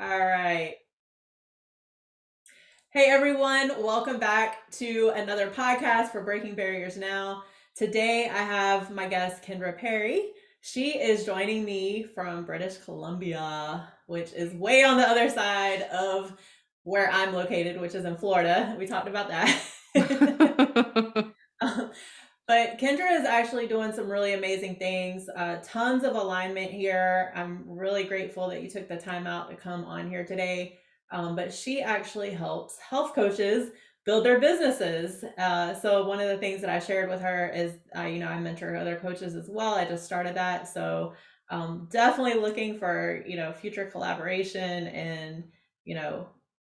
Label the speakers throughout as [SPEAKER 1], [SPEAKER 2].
[SPEAKER 1] All right. Hey everyone, welcome back to another podcast for Breaking Barriers Now. Today I have my guest Kendra Perry. She is joining me from British Columbia, which is way on the other side of where I'm located, which is in Florida. We talked about that. Um, but Kendra is actually doing some really amazing things. Tons of alignment here. I'm really grateful that you took the time out to come on here today. But she actually helps health coaches build their businesses. So one of the things that I shared with her is, I mentor other coaches as well. I just started that, so definitely looking for future collaboration and you know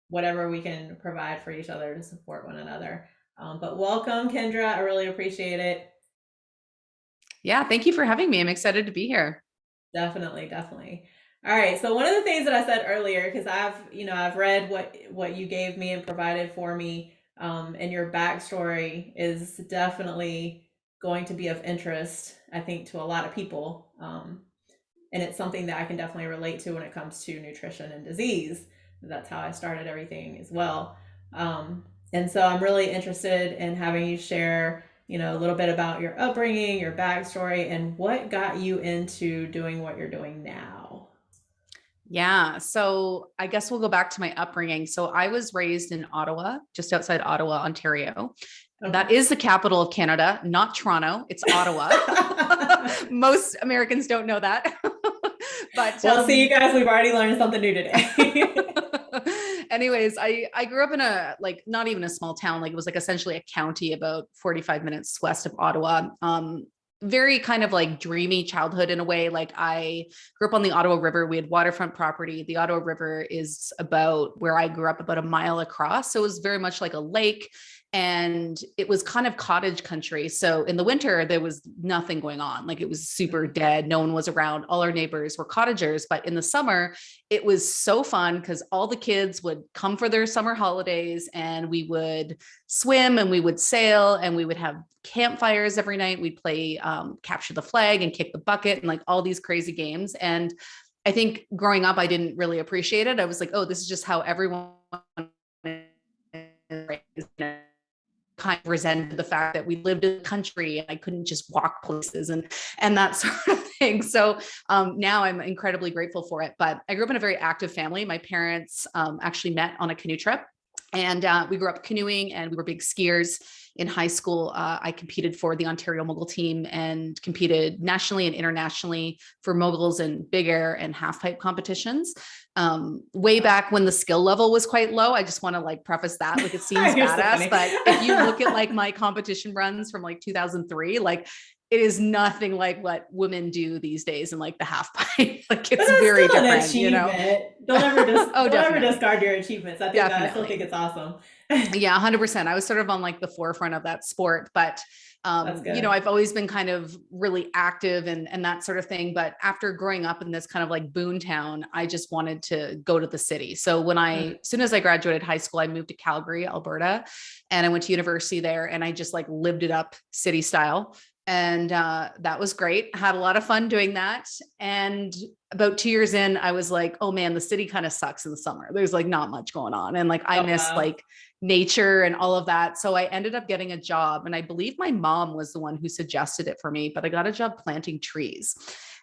[SPEAKER 1] whatever we can provide for each other to support one another. But welcome, Kendra. I really appreciate it.
[SPEAKER 2] Yeah, thank you for having me. I'm excited to be here.
[SPEAKER 1] Definitely, definitely. All right. So one of the things that I said earlier, because I've read what you gave me and provided for me, and your backstory is definitely going to be of interest, I think, to a lot of people. And it's something that I can definitely relate to when it comes to nutrition and disease. That's how I started everything as well. And so I'm really interested in having you share, a little bit about your upbringing, your backstory, and what got you into doing what you're doing now.
[SPEAKER 2] Yeah, so I guess we'll go back to my upbringing. So I was raised in Ottawa, just outside Ottawa, Ontario. That
[SPEAKER 1] Okay.
[SPEAKER 2] is the capital of Canada, not Toronto. It's Ottawa. Most Americans don't know that. but
[SPEAKER 1] Well, see, you guys, we've already learned something new today.
[SPEAKER 2] anyways, I grew up in a like not even a small town, like it was like essentially a county about 45 minutes west of Ottawa. Very kind of like dreamy childhood in a way. Like I grew up on the Ottawa River. We had waterfront property. The Ottawa River is about where I grew up, about a mile across. So it was very much like a lake, and it was kind of cottage country. So in the winter, there was nothing going on. Like it was super dead. No one was around. All our neighbors were cottagers. But in the summer, it was so fun because all the kids would come for their summer holidays, and we would swim and we would sail and we would have campfires every night. We'd play capture the flag and kick the bucket and like all these crazy games. And I think growing up, I didn't really appreciate it. I was like, oh, this is just how everyone is, kind of resented the fact that we lived in the country and I couldn't just walk places and that sort of thing. So now I'm incredibly grateful for it. But I grew up in a very active family. My parents actually met on a canoe trip, and we grew up canoeing, and we were big skiers. In high school, I competed for the Ontario Mogul team and competed nationally and internationally for moguls and big air and half pipe competitions. Way back when the skill level was quite low. I just want to like preface that, like it seems
[SPEAKER 1] You're so
[SPEAKER 2] badass,
[SPEAKER 1] funny.
[SPEAKER 2] but if you look at like my competition runs from like 2003, like it is nothing like what women do these days in like the half pipe. Like
[SPEAKER 1] But
[SPEAKER 2] it's
[SPEAKER 1] that's
[SPEAKER 2] very
[SPEAKER 1] still an
[SPEAKER 2] different, you know?
[SPEAKER 1] achievement.
[SPEAKER 2] Oh,
[SPEAKER 1] Don't ever
[SPEAKER 2] definitely.
[SPEAKER 1] discard your achievements. I still think
[SPEAKER 2] Definitely.
[SPEAKER 1] it's awesome.
[SPEAKER 2] Yeah, 100%. I was sort of on like the forefront of that sport, but
[SPEAKER 1] That's good.
[SPEAKER 2] I've always been kind of really active and that sort of thing. But after growing up in this kind of like boon town, I just wanted to go to the city. So as soon as I graduated high school, I moved to Calgary, Alberta, and I went to university there, and I just like lived it up city style. And that was great. Had a lot of fun doing that. And about 2 years in, I was like, oh man, the city kind of sucks in the summer. There's like not much going on. And like I
[SPEAKER 1] Oh
[SPEAKER 2] miss
[SPEAKER 1] wow.
[SPEAKER 2] like nature and all of that. So I ended up getting a job, and I believe my mom was the one who suggested it for me, but I got a job planting trees.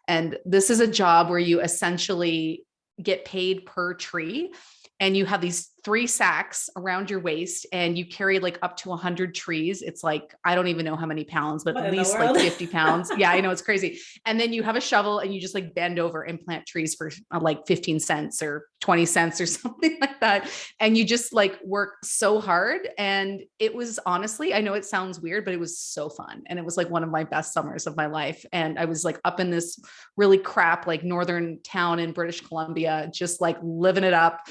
[SPEAKER 2] And this is a job where you essentially get paid per tree, and you have these 3 sacks around your waist, and you carry like up to 100 trees. It's like I don't even know how many pounds, but
[SPEAKER 1] What
[SPEAKER 2] at
[SPEAKER 1] in the
[SPEAKER 2] least like
[SPEAKER 1] world?
[SPEAKER 2] 50 pounds. Yeah, I know, it's crazy. And then you have a shovel, and you just like bend over and plant trees for like 15 cents or 20 cents or something like that. And you just like work so hard. And it was honestly, I know it sounds weird, but it was so fun. And it was like one of my best summers of my life. And I was like up in this really crap, like northern town in British Columbia, just like living it up,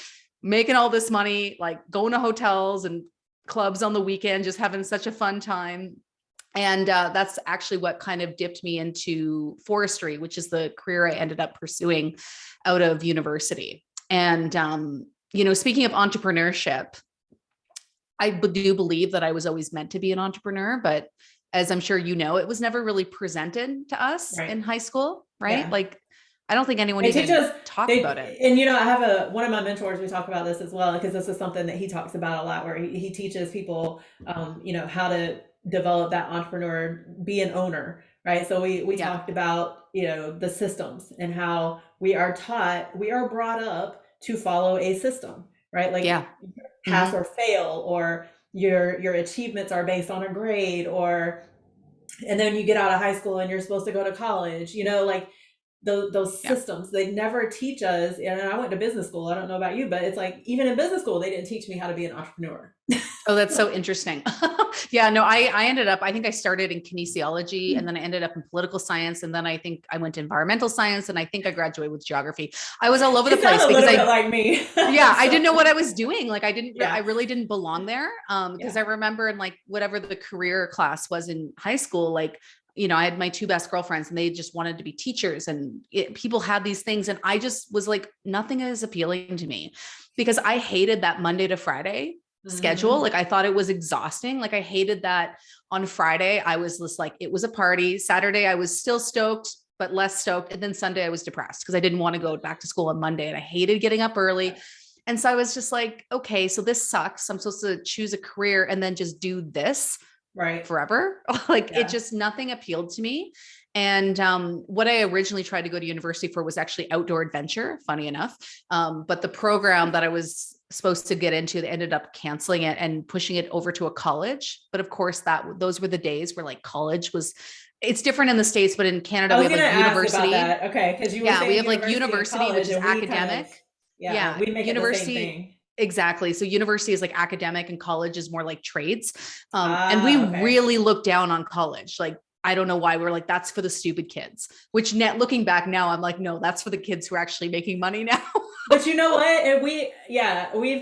[SPEAKER 2] making all this money, like going to hotels and clubs on the weekend, just having such a fun time. And that's actually what kind of dipped me into forestry, which is the career I ended up pursuing out of university. And, speaking of entrepreneurship, I do believe that I was always meant to be an entrepreneur, but as I'm sure you know, it was never really presented to us
[SPEAKER 1] Right.
[SPEAKER 2] in high school, right?
[SPEAKER 1] Yeah.
[SPEAKER 2] Like I don't think anyone
[SPEAKER 1] They teach
[SPEAKER 2] even
[SPEAKER 1] us
[SPEAKER 2] talked about it.
[SPEAKER 1] they and I have a one of my mentors, we talk about this as well because this is something that he talks about a lot where he teaches people how to develop that entrepreneur, be an owner, right? So we
[SPEAKER 2] Yeah.
[SPEAKER 1] talked about, the systems and how we are brought up to follow a system, right?
[SPEAKER 2] Yeah.
[SPEAKER 1] Like pass
[SPEAKER 2] Hmm.
[SPEAKER 1] or fail, or your achievements are based on a grade, or and then you get out of high school and you're supposed to go to college, like those
[SPEAKER 2] Yeah.
[SPEAKER 1] systems they never teach us. And I went to business school, I don't know about you, but it's like even in business school they didn't teach me how to be an entrepreneur.
[SPEAKER 2] Oh, that's so interesting. Yeah, no, I ended up, I think I started in kinesiology and then I ended up in political science. And then I think I went to environmental science and I think I graduated with geography. I was all over the
[SPEAKER 1] It sounds
[SPEAKER 2] place
[SPEAKER 1] a
[SPEAKER 2] because
[SPEAKER 1] little bit
[SPEAKER 2] I,
[SPEAKER 1] like me.
[SPEAKER 2] yeah, I didn't know
[SPEAKER 1] So
[SPEAKER 2] what I was doing. Like I
[SPEAKER 1] yeah,
[SPEAKER 2] really didn't belong there. Because
[SPEAKER 1] yeah.
[SPEAKER 2] I remember in like whatever the career class was in high school, like, I had my two best girlfriends and they just wanted to be teachers and people had these things. And I just was like, nothing is appealing to me because I hated that Monday to Friday schedule.
[SPEAKER 1] Hmm.
[SPEAKER 2] Like I thought it was exhausting. Like I hated that on Friday, I was just like, it was a party. Saturday, I was still stoked, but less stoked. And then Sunday, I was depressed because I didn't want to go back to school on Monday and I hated getting up early. And so I was just like, okay, so this sucks. I'm supposed to choose a career and then just do this
[SPEAKER 1] Right.
[SPEAKER 2] forever. Like it
[SPEAKER 1] Yeah.
[SPEAKER 2] just nothing appealed to me. And what I originally tried to go to university for was actually outdoor adventure, funny enough. But the program that I was supposed to get into, they ended up canceling it and pushing it over to a college. But of course, those were the days where like college was, it's different in the States, but in Canada,
[SPEAKER 1] I
[SPEAKER 2] we
[SPEAKER 1] was
[SPEAKER 2] have
[SPEAKER 1] gonna
[SPEAKER 2] like
[SPEAKER 1] ask about
[SPEAKER 2] university.
[SPEAKER 1] that. Okay, because you were
[SPEAKER 2] Yeah, we
[SPEAKER 1] saying
[SPEAKER 2] have like
[SPEAKER 1] university and
[SPEAKER 2] university, which
[SPEAKER 1] college,
[SPEAKER 2] is
[SPEAKER 1] and we kind of,
[SPEAKER 2] academic.
[SPEAKER 1] yeah,
[SPEAKER 2] Yeah,
[SPEAKER 1] we make it the same
[SPEAKER 2] university.
[SPEAKER 1] thing.
[SPEAKER 2] Exactly. So university is like academic and college is more like trades. And we
[SPEAKER 1] Ah, okay.
[SPEAKER 2] really look down on college. Like, I don't know why we're like, that's for the stupid kids, which net looking back now, I'm like, no, that's for the kids who are actually making money now.
[SPEAKER 1] But you know what? And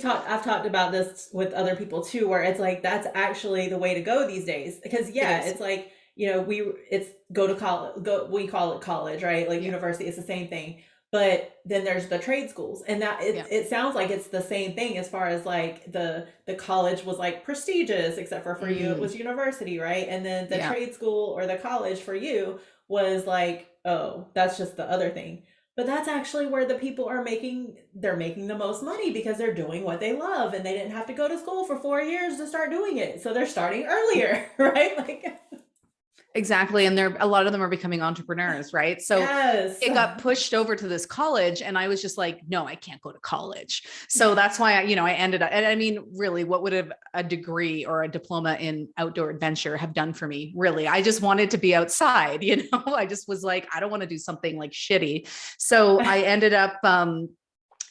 [SPEAKER 1] I've talked about this with other people too, where it's like that's actually the way to go these days. Because
[SPEAKER 2] It
[SPEAKER 1] yeah,
[SPEAKER 2] is.
[SPEAKER 1] it's like, it's go to college, we call it college, right? Like
[SPEAKER 2] Yeah.
[SPEAKER 1] university, it's the same thing. But then there's the trade schools, and that
[SPEAKER 2] Yeah.
[SPEAKER 1] it sounds like it's the same thing as far as like the college was like prestigious, except for you, it
[SPEAKER 2] Mm,
[SPEAKER 1] was university, right? And then the
[SPEAKER 2] yeah.
[SPEAKER 1] trade school or the college for you was like, oh, that's just the other thing. But that's actually where the people are they're making the most money because they're doing what they love and they didn't have to go to school for 4 years to start doing it. So they're starting earlier, right? Like,
[SPEAKER 2] Exactly. And a lot of them are becoming entrepreneurs, right? So
[SPEAKER 1] yes.
[SPEAKER 2] it got pushed over to this college and I was just like, no, I can't go to college. So that's why I ended up, and I mean, really, what would have a degree or a diploma in outdoor adventure have done for me? Really, I just wanted to be outside, I just was like, I don't want to do something like shitty. So I ended up,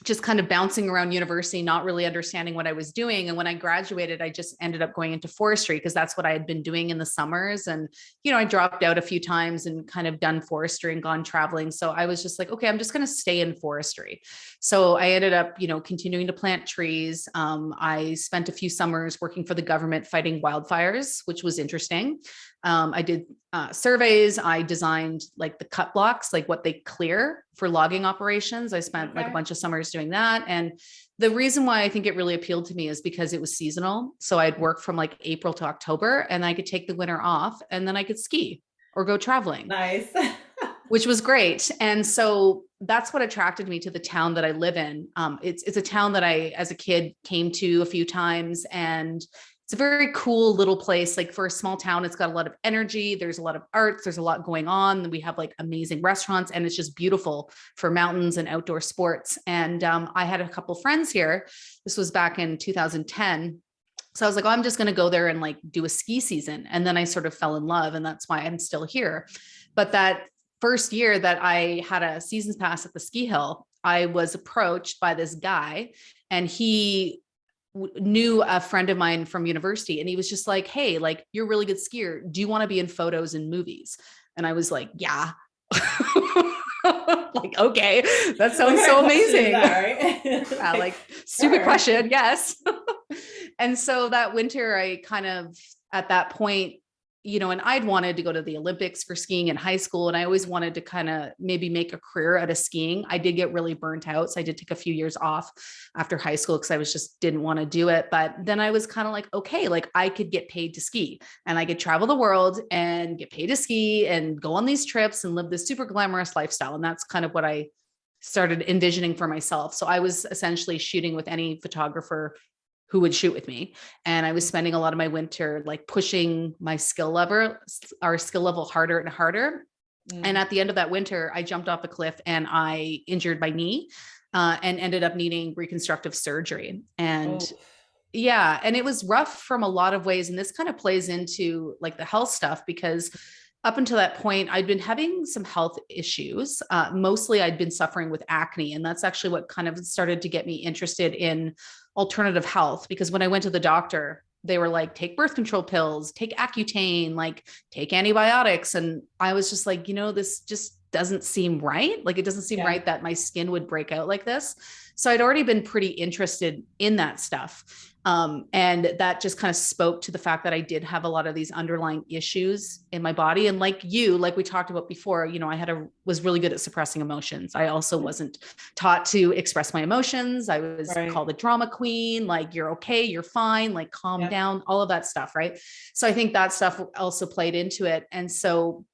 [SPEAKER 2] just kind of bouncing around university, not really understanding what I was doing. And when I graduated, I just ended up going into forestry because that's what I had been doing in the summers. And, I dropped out a few times and kind of done forestry and gone traveling. So I was just like, okay, I'm just going to stay in forestry. So I ended up, continuing to plant trees. I spent a few summers working for the government fighting wildfires, which was interesting. I did surveys. I designed like the cut blocks, like what they clear for logging operations. I spent like a
[SPEAKER 1] Okay.
[SPEAKER 2] bunch of summers doing that. And the reason why I think it really appealed to me is because it was seasonal. So I'd work from like April to October and I could take the winter off and then I could ski or go traveling,
[SPEAKER 1] Nice.
[SPEAKER 2] which was great. And so that's what attracted me to the town that I live in. It's a town that I, as a kid, came to a few times, and it's a very cool little place. Like for a small town, it's got a lot of energy. There's a lot of arts. There's a lot going on. We have like amazing restaurants, and it's just beautiful for mountains and outdoor sports. And I had a couple friends here. This was back in 2010. So I was like, oh, I'm just going to go there and like do a ski season. And then I sort of fell in love, and that's why I'm still here. But that first year that I had a season's pass at the ski hill, I was approached by this guy, and he knew a friend of mine from university, and he was just like, hey, like, you're a really good skier. Do you want to be in photos and movies? And I was like, yeah. Like, okay, that
[SPEAKER 1] What
[SPEAKER 2] sounds
[SPEAKER 1] kind of
[SPEAKER 2] so
[SPEAKER 1] question is
[SPEAKER 2] amazing.
[SPEAKER 1] that, right?
[SPEAKER 2] Like, stupid
[SPEAKER 1] Sure.
[SPEAKER 2] question. Yes. And so that winter, I kind of, at that point, and I'd wanted to go to the Olympics for skiing in high school. And I always wanted to kind of maybe make a career out of skiing. I did get really burnt out. So I did take a few years off after high school because I was just didn't want to do it. But then I was kind of like, okay, like I could get paid to ski and I could travel the world and get paid to ski and go on these trips and live this super glamorous lifestyle. And that's kind of what I started envisioning for myself. So I was essentially shooting with any photographer who would shoot with me. And I was spending a lot of my winter like pushing my our skill level harder and harder. And at the end of that winter, I jumped off a cliff and I injured my knee and ended up needing reconstructive surgery. And yeah, and it was rough from a lot of ways. And this kind of plays into like the health stuff because up until that point, I'd been having some health issues. Mostly I'd been suffering with acne. And that's actually what kind of started to get me interested in alternative health. Because when I went to the doctor, they were like, take birth control pills, take Accutane, like take antibiotics. And I was just like, this just doesn't seem right. Like it doesn't seem right that my skin would break out like this. So I'd already been pretty interested in that stuff. And that just kind of spoke to the fact that I did have a lot of these underlying issues in my body. And like we talked about before, I was really good at suppressing emotions. I also wasn't taught to express my emotions. I was called a drama queen, like, you're okay, you're fine, like calm down, all of that stuff. Right. So I think that stuff also played into it. And so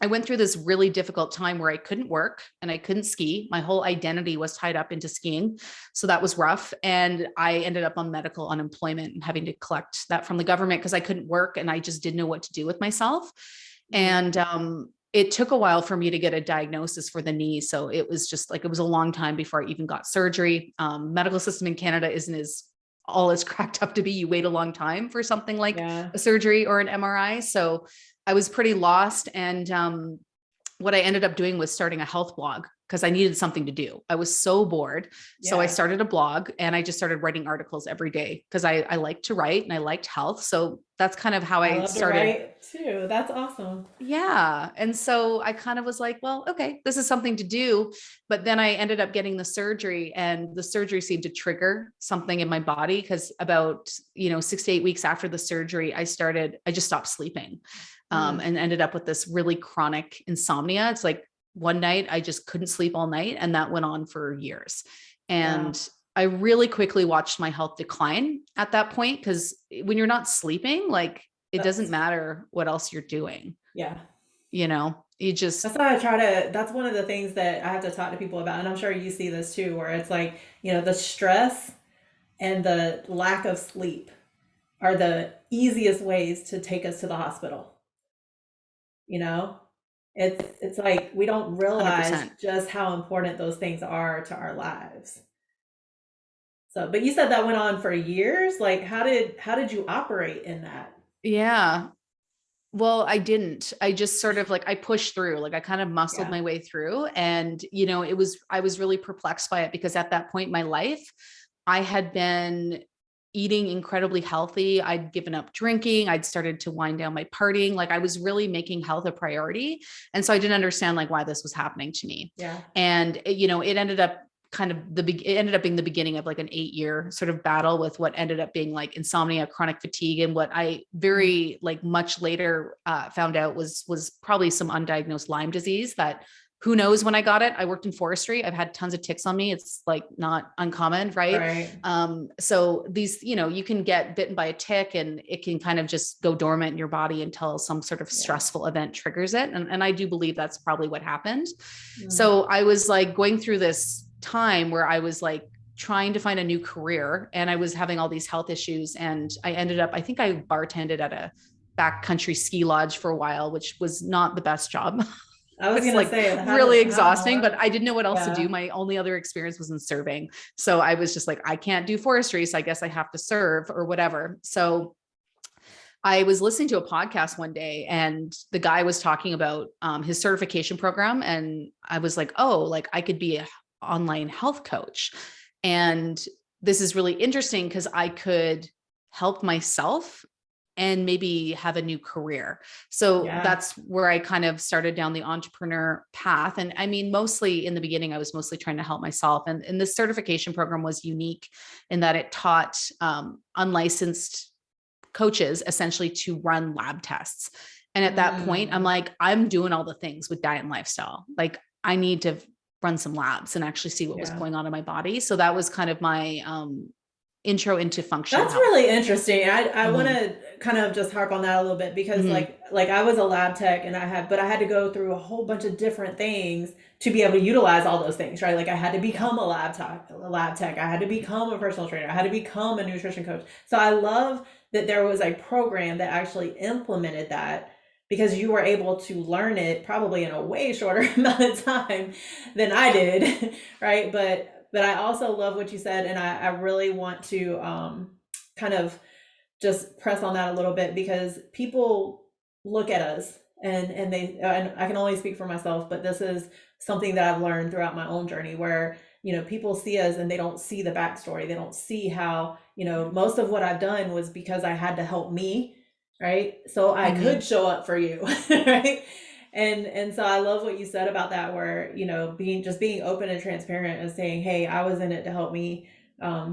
[SPEAKER 2] I went through this really difficult time where I couldn't work and I couldn't ski. My whole identity was tied up into skiing. So that was rough. And I ended up on medical unemployment and having to collect that from the government because I couldn't work and I just didn't know what to do with myself. And it took a while for me to get a diagnosis for the knee. So it was just like, it was a long time before I even got surgery. Medical system in Canada isn't as all it's cracked up to be. You wait a long time for something like a surgery or an MRI. So I was pretty lost. And what I ended up doing was starting a health blog because I needed something to do. I was so bored. So I started a blog and I just started writing articles every day because I liked to write and I liked health. So that's kind of how I started.
[SPEAKER 1] To write too. That's awesome.
[SPEAKER 2] Yeah. And so I kind of was like, well, okay, this is something to do. But then I ended up getting the surgery and the surgery seemed to trigger something in my body because about, 6 to 8 weeks after the surgery, I just stopped sleeping. And ended up with this really chronic insomnia. It's like one night I just couldn't sleep all night. And that went on for years. And I really quickly watched my health decline at that point. Cause when you're not sleeping, like it doesn't matter what else you're doing.
[SPEAKER 1] Yeah.
[SPEAKER 2] That's
[SPEAKER 1] why that's one of the things that I have to talk to people about. And I'm sure you see this too, where it's like, the stress and the lack of sleep are the easiest ways to take us to the hospital. It's like we don't realize
[SPEAKER 2] 100%.
[SPEAKER 1] just how important those things are to our lives. So, but you said that went on for years. Like, how did you operate in that?
[SPEAKER 2] Yeah. Well, I didn't. I just sort of like I pushed through, like I kind of muscled my way through. And, I was really perplexed by it because at that point in my life, I had been eating incredibly healthy. I'd given up drinking. I'd started to wind down my partying. Like I was really making health a priority. And so I didn't understand like why this was happening to me.
[SPEAKER 1] Yeah.
[SPEAKER 2] And it ended up it ended up being the beginning of like an 8-year sort of battle with what ended up being like insomnia, chronic fatigue. And what I very like much later found out was probably some undiagnosed Lyme disease that who knows when I got it. I worked in forestry. I've had tons of ticks on me. It's like not uncommon, right? So these, you can get bitten by a tick and it can kind of just go dormant in your body until some sort of stressful event triggers it. And I do believe that's probably what happened. So I was like going through this time where I was like trying to find a new career and I was having all these health issues. And I ended up, I think I bartended at a backcountry ski lodge for a while, which was not the best job.
[SPEAKER 1] I was going to say
[SPEAKER 2] really exhausting, but I didn't know what else to do. My only other experience was in serving. So I was just like, I can't do forestry. So I guess I have to serve or whatever. So I was listening to a podcast one day and the guy was talking about his certification program. And I was like, oh, like I could be an online health coach. And this is really interesting because I could help myself and maybe have a new career. So that's where I kind of started down the entrepreneur path. And I mean, mostly in the beginning, I was mostly trying to help myself. And this certification program was unique in that it taught unlicensed coaches essentially to run lab tests. And at that point, I'm
[SPEAKER 1] Mm,
[SPEAKER 2] like, I'm doing all the things with diet and lifestyle. Like I need to run some labs and actually see what was
[SPEAKER 1] yeah.
[SPEAKER 2] going on in my body. So that was kind of my intro into functional
[SPEAKER 1] That's
[SPEAKER 2] health.
[SPEAKER 1] really interesting. I want
[SPEAKER 2] Mm-hmm.
[SPEAKER 1] to kind of just harp on that a little bit because
[SPEAKER 2] Mm-hmm.
[SPEAKER 1] like I was a lab tech and but I had to go through a whole bunch of different things to be able to utilize all those things, right? Like I had to
[SPEAKER 2] Yeah.
[SPEAKER 1] become a lab tech. I had to become a personal trainer. I had to become a nutrition coach. So I love that there was a program that actually implemented that because you were able to learn it probably in a way shorter amount of time than I
[SPEAKER 2] Yeah.
[SPEAKER 1] did, right? But I also love what you said, and I really want to kind of just press on that a little bit because people look at us and I can only speak for myself, but this is something that I've learned throughout my own journey where people see us and they don't see the backstory. They don't see how
[SPEAKER 2] Yeah.
[SPEAKER 1] most of what I've done was because I had to help me, right? So I
[SPEAKER 2] Mm-hmm.
[SPEAKER 1] could show up for you, right? And so I love what you said about that, where being open and transparent and saying, hey, I was in it to help me,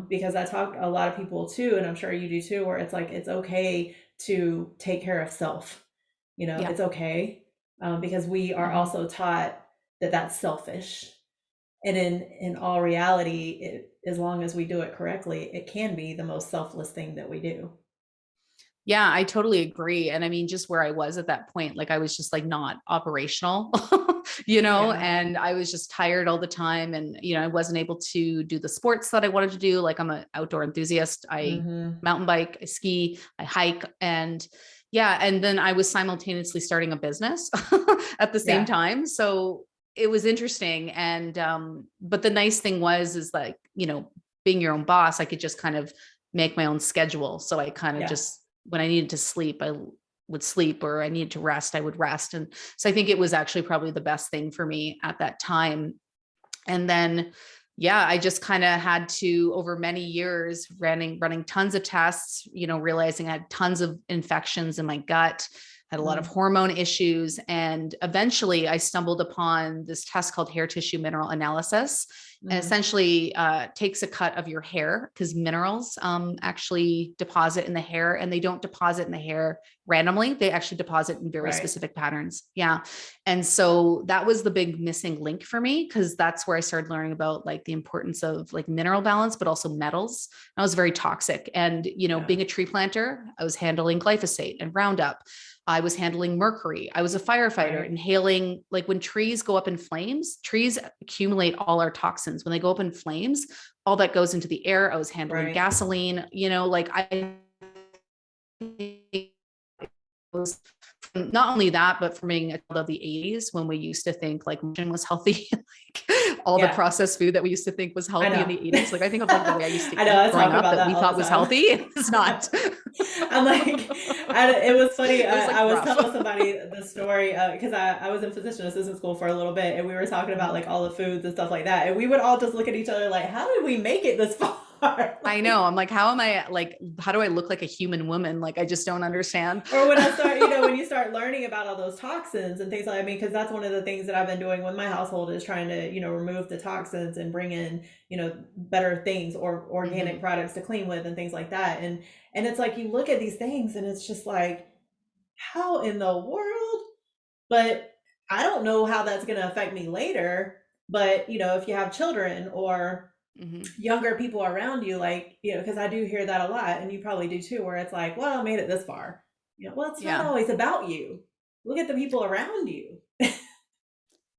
[SPEAKER 1] because I talk to a lot of people too, and I'm sure you do too, where it's like it's okay to take care of self.
[SPEAKER 2] Yeah.
[SPEAKER 1] It's okay, because we are
[SPEAKER 2] Mm-hmm.
[SPEAKER 1] also taught that that's selfish. And in all reality, as long as we do it correctly, it can be the most selfless thing that we do.
[SPEAKER 2] Yeah, I totally agree. And I mean, just where I was at that point, like I was just like not operational,
[SPEAKER 1] Yeah.
[SPEAKER 2] and I was just tired all the time. And, I wasn't able to do the sports that I wanted to do. Like I'm an outdoor enthusiast. I
[SPEAKER 1] Mm-hmm.
[SPEAKER 2] mountain bike, I ski, I hike. And yeah. And then I was simultaneously starting a business at the same
[SPEAKER 1] Yeah.
[SPEAKER 2] time. So it was interesting. And, but the nice thing is like, being your own boss, I could just kind of make my own schedule. So I kind of
[SPEAKER 1] Yeah.
[SPEAKER 2] just, when I needed to sleep, I would sleep, or I needed to rest, I would rest. And so I think it was actually probably the best thing for me at that time. And then, yeah, I just kind of had to, over many years, running tons of tests, realizing I had tons of infections in my gut, had a lot of
[SPEAKER 1] Mm.
[SPEAKER 2] hormone issues. And eventually I stumbled upon this test called hair tissue mineral analysis. And
[SPEAKER 1] Mm.
[SPEAKER 2] essentially takes a cut of your hair, because minerals actually deposit in the hair, and they don't deposit in the hair randomly. They actually deposit in very
[SPEAKER 1] Right.
[SPEAKER 2] specific patterns. Yeah. And so that was the big missing link for me, because that's where I started learning about like the importance of like mineral balance, but also metals. I was very toxic. And,
[SPEAKER 1] Yeah.
[SPEAKER 2] being a tree planter, I was handling glyphosate and Roundup. I was handling mercury. I was a firefighter,
[SPEAKER 1] Right.
[SPEAKER 2] inhaling, like when trees go up in flames, trees accumulate all our toxins. When they go up in flames, all that goes into the air. I was handling
[SPEAKER 1] Right.
[SPEAKER 2] gasoline, like I was, not only that, but from being a child of the 80s, when we used to think like motion was healthy, like all the
[SPEAKER 1] Yeah.
[SPEAKER 2] processed food that we used to think was
[SPEAKER 1] I
[SPEAKER 2] healthy in
[SPEAKER 1] know.
[SPEAKER 2] the 80s. Like I think of like the way I used to
[SPEAKER 1] I know.
[SPEAKER 2] eat
[SPEAKER 1] I
[SPEAKER 2] growing
[SPEAKER 1] talk
[SPEAKER 2] up
[SPEAKER 1] about
[SPEAKER 2] that
[SPEAKER 1] that
[SPEAKER 2] we
[SPEAKER 1] all the
[SPEAKER 2] thought was
[SPEAKER 1] time.
[SPEAKER 2] healthy. It's not.
[SPEAKER 1] I'm like, it was funny.
[SPEAKER 2] It was like
[SPEAKER 1] I was
[SPEAKER 2] rough.
[SPEAKER 1] telling somebody the story because I was in physician assistant school for a little bit, and we were talking about
[SPEAKER 2] Mhm.
[SPEAKER 1] like all the foods and stuff like that, and we would all just look at each other like, "How did we make it this far?"
[SPEAKER 2] I know. I'm like, how do I look like a human woman? Like, I just don't understand.
[SPEAKER 1] Or when I start, when you start learning about all those toxins and things like, I mean, because that's one of the things that I've been doing with my household is trying to, remove the toxins and bring in, better things or organic
[SPEAKER 2] Hmm.
[SPEAKER 1] products to clean with and things like that. And it's like you look at these things and it's just like, how in the world? But I don't know how that's going to affect me later. But, if you have children or
[SPEAKER 2] Hmm.
[SPEAKER 1] younger people around you, like, because I do hear that a lot, and you probably do too, where it's like, well, I made it this far. Well, it's not
[SPEAKER 2] Yeah.
[SPEAKER 1] always about you. Look at the people around you.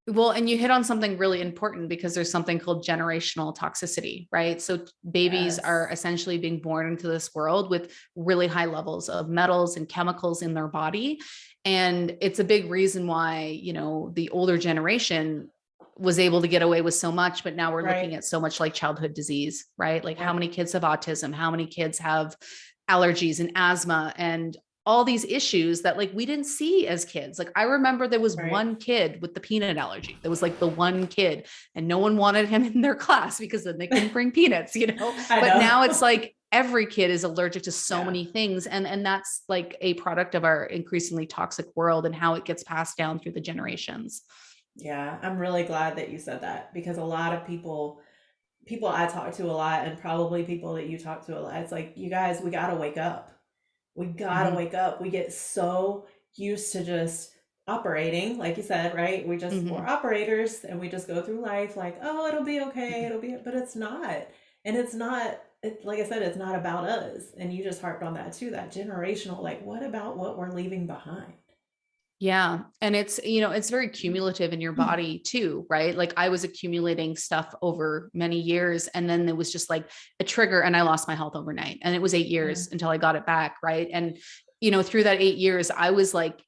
[SPEAKER 2] Well, and you hit on something really important, because there's something called generational toxicity, right? So babies are
[SPEAKER 1] Yes.
[SPEAKER 2] essentially being born into this world with really high levels of metals and chemicals in their body. And it's a big reason why, the older generation was able to get away with so much, but now we're looking
[SPEAKER 1] Right.
[SPEAKER 2] at so much like childhood disease, right? Like how
[SPEAKER 1] Yep.
[SPEAKER 2] many kids have autism, how many kids have allergies and asthma and all these issues that like we didn't see as kids. Like I remember there was
[SPEAKER 1] Right.
[SPEAKER 2] one kid with the peanut allergy. There was like the one kid, and no one wanted him in their class because then they couldn't bring peanuts.
[SPEAKER 1] I
[SPEAKER 2] But now it's
[SPEAKER 1] know.
[SPEAKER 2] like every kid is allergic to so
[SPEAKER 1] Yeah.
[SPEAKER 2] many things. And that's like a product of our increasingly toxic world and how it gets passed down through the generations.
[SPEAKER 1] Yeah. I'm really glad that you said that because a lot of people I talk to a lot, and probably people that you talk to a lot, it's like, you guys, we got to wake up. We gotta
[SPEAKER 2] Hmm.
[SPEAKER 1] wake up. We get so used to just operating, like you said, right? We're
[SPEAKER 2] Hmm.
[SPEAKER 1] operators and we just go through life like, oh, it'll be okay, but it's not. And it's not, like I said, it's not about us. And you just harped on that too, that generational, like, what about what we're leaving behind?
[SPEAKER 2] Yeah. And it's, you know, it's very cumulative in your body too, right? Like I was accumulating stuff over many years and then there was just like a trigger and I lost my health overnight. And it was 8 years
[SPEAKER 1] Mm,
[SPEAKER 2] until I got it back. Right. And, you know, through that 8 years, I was like,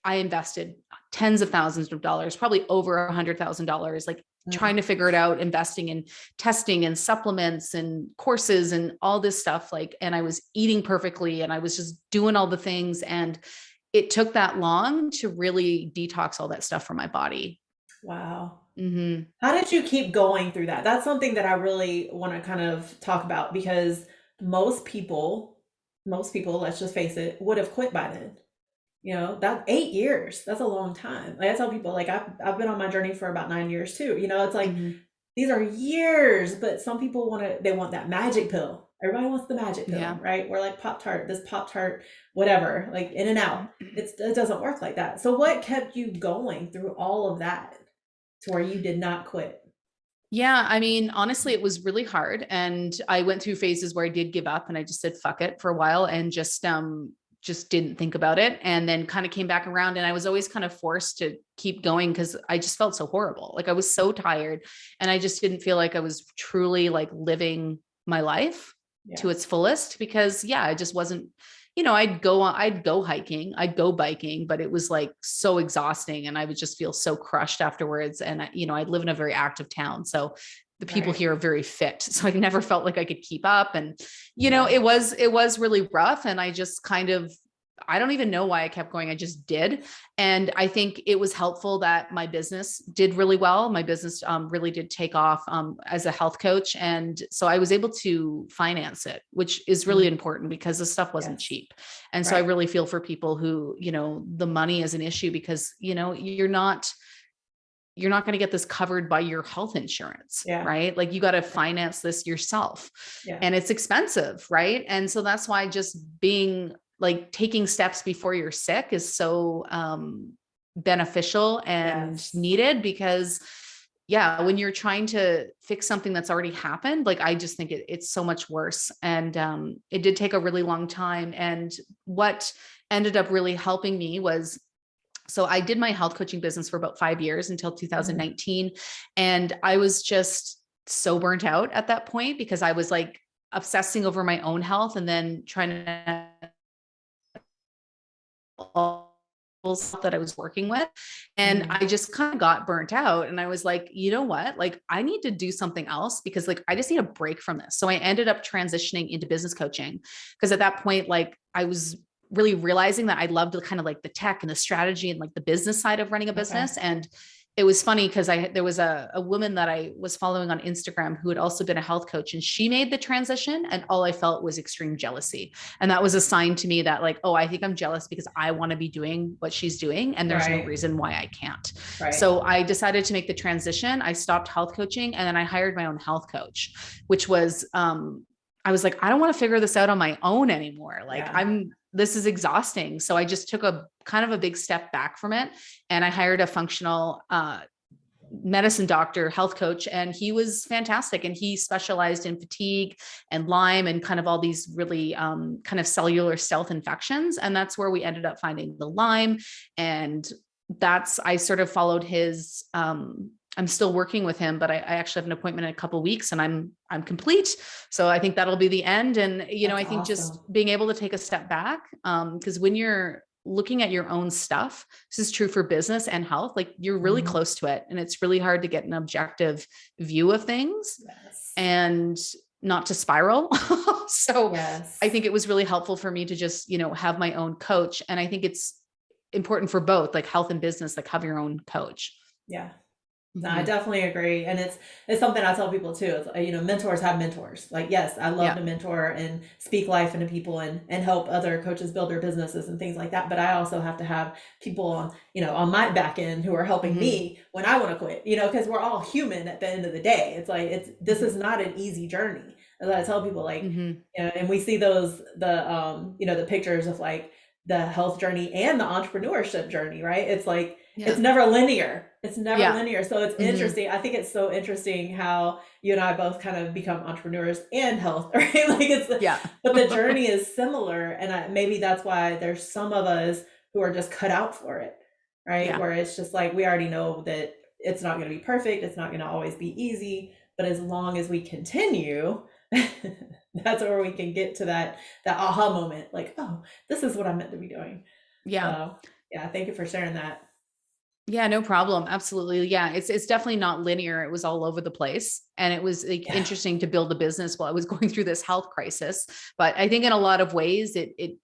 [SPEAKER 2] I invested tens of thousands of dollars, probably over $100,000, like
[SPEAKER 1] mm.
[SPEAKER 2] trying to figure it out, investing in testing and supplements and courses and all this stuff. Like, and I was eating perfectly and I was just doing all the things. And it took that long to really detox all that stuff from my body.
[SPEAKER 1] Wow.
[SPEAKER 2] Hmm.
[SPEAKER 1] How did you keep going through that? That's something that I really want to kind of talk about because most people, most people, let's just face it, would have quit by then. You know, that 8 years, that's a long time. Like I tell people, like I've been on my journey for about 9 years too. You know, it's like
[SPEAKER 2] Hmm.
[SPEAKER 1] these are years, but some people they want that magic pill. Everybody wants the magic pill,
[SPEAKER 2] Yeah.
[SPEAKER 1] right? We're like Pop Tart, this Pop Tart, whatever, like in and out. It doesn't work like that. So what kept you going through all of that to where you did not quit?
[SPEAKER 2] Yeah, I mean, honestly, it was really hard. And I went through phases where I did give up and I just said fuck it for a while and just didn't think about it. And then kind of came back around. And I was always kind of forced to keep going because I just felt so horrible. Like I was so tired and I just didn't feel like I was truly like living my life
[SPEAKER 1] Yeah,
[SPEAKER 2] to its fullest because yeah, I just wasn't, you know, I'd go hiking, I'd go biking, but it was like so exhausting and I would just feel so crushed afterwards. And, you know, I live in a very active town. So the people
[SPEAKER 1] right.
[SPEAKER 2] here are very fit. So I never felt like I could keep up. And, you know,
[SPEAKER 1] Yeah.
[SPEAKER 2] it was really rough. And I just kind of, I don't even know why I kept going. I just did. And I think it was helpful that my business did really well. My business really did take off as a health coach. And so I was able to finance it, which is really
[SPEAKER 1] Mm,
[SPEAKER 2] important because the stuff wasn't
[SPEAKER 1] yes.
[SPEAKER 2] cheap. And so I
[SPEAKER 1] Right.
[SPEAKER 2] really feel for people who, you know, the money is an issue because, you know, you're not going to get this covered by your health insurance,
[SPEAKER 1] Yeah.
[SPEAKER 2] right? Like you got to finance this yourself
[SPEAKER 1] Yeah.
[SPEAKER 2] and it's expensive, right? And so that's why just being like taking steps before you're sick is so beneficial and
[SPEAKER 1] Yes.
[SPEAKER 2] needed because yeah, when you're trying to fix something that's already happened, like I just think it's so much worse. And it did take a really long time. And what ended up really helping me was so I did my health coaching business for about 5 years until
[SPEAKER 1] Mhm.
[SPEAKER 2] 2019. And I was just so burnt out at that point because I was like obsessing over my own health and then trying to all that I was working with. And
[SPEAKER 1] Mhm.
[SPEAKER 2] I just kind of got burnt out. And I was like, you know what? Like, I need to do something else because, like, I just need a break from this. So I ended up transitioning into business coaching because at that point, like, I was really realizing that I loved the kind of like the tech and the strategy and like the business side of running a
[SPEAKER 1] Okay.
[SPEAKER 2] business. And it was funny because there was a woman that I was following on Instagram who had also been a health coach and she made the transition and all I felt was extreme jealousy. And that was a sign to me that like, oh, I think I'm jealous because I want to be doing what she's doing and there's no
[SPEAKER 1] Right.
[SPEAKER 2] reason why I can't.
[SPEAKER 1] Right.
[SPEAKER 2] So I decided to make the transition. I stopped health coaching and then I hired my own health coach, which was I was like, I don't want to figure this out on my own anymore. Like
[SPEAKER 1] Yeah.
[SPEAKER 2] this is exhausting. So I just took a kind of a big step back from it and I hired a functional medicine doctor, health coach, and he was fantastic. And he specialized in fatigue and Lyme and kind of all these really kind of cellular stealth infections. And that's where we ended up finding the Lyme. And I sort of followed his, I'm still working with him, but I actually have an appointment in a couple of weeks and I'm complete. So I think that'll be the end. And, you know,
[SPEAKER 1] That's
[SPEAKER 2] I think
[SPEAKER 1] awesome.
[SPEAKER 2] just being able to take a step back, because when you're looking at your own stuff, this is true for business and health, like you're really
[SPEAKER 1] Mhm.
[SPEAKER 2] close to it and it's really hard to get an objective view of things
[SPEAKER 1] Yes.
[SPEAKER 2] and not to spiral. So I
[SPEAKER 1] Yes.
[SPEAKER 2] think it was really helpful for me to just, you know, have my own coach. And I think it's important for both like health and business, like have your own coach.
[SPEAKER 1] Yeah. No, I
[SPEAKER 2] Mhm.
[SPEAKER 1] definitely agree, and it's something I tell people too. It's, you know, mentors have mentors. Like, yes, I love
[SPEAKER 2] Yeah.
[SPEAKER 1] to mentor and speak life into people and help other coaches build their businesses and things like that. But I also have to have people on, you know, on my back end who are helping
[SPEAKER 2] Mhm.
[SPEAKER 1] me when I want to quit. You know, because we're all human at the end of the day. It's like this is
[SPEAKER 2] Mhm.
[SPEAKER 1] not an easy journey. As I tell people, like,
[SPEAKER 2] Hmm.
[SPEAKER 1] and we see those, the pictures of like the health journey and the entrepreneurship journey, right? It's like, it's
[SPEAKER 2] Yeah.
[SPEAKER 1] never linear. It's never
[SPEAKER 2] Yeah.
[SPEAKER 1] linear. So it's
[SPEAKER 2] Hmm.
[SPEAKER 1] interesting. I think it's so interesting how you and I both kind of become entrepreneurs and health, right? Like it's,
[SPEAKER 2] Yeah.
[SPEAKER 1] but the journey is similar. And maybe that's why there's some of us who are just cut out for it, right?
[SPEAKER 2] Yeah.
[SPEAKER 1] Where it's just like, we already know that it's not going to be perfect. It's not going to always be easy. But as long as we continue, that's where we can get to that aha moment, like, oh, this is what I'm meant to be doing.
[SPEAKER 2] Yeah.
[SPEAKER 1] So yeah, thank you for sharing that.
[SPEAKER 2] Yeah, no problem. Absolutely. Yeah, it's definitely not linear. It was all over the place, and it was like
[SPEAKER 1] Yeah.
[SPEAKER 2] interesting to build a business while I was going through this health crisis. But I think in a lot of ways, it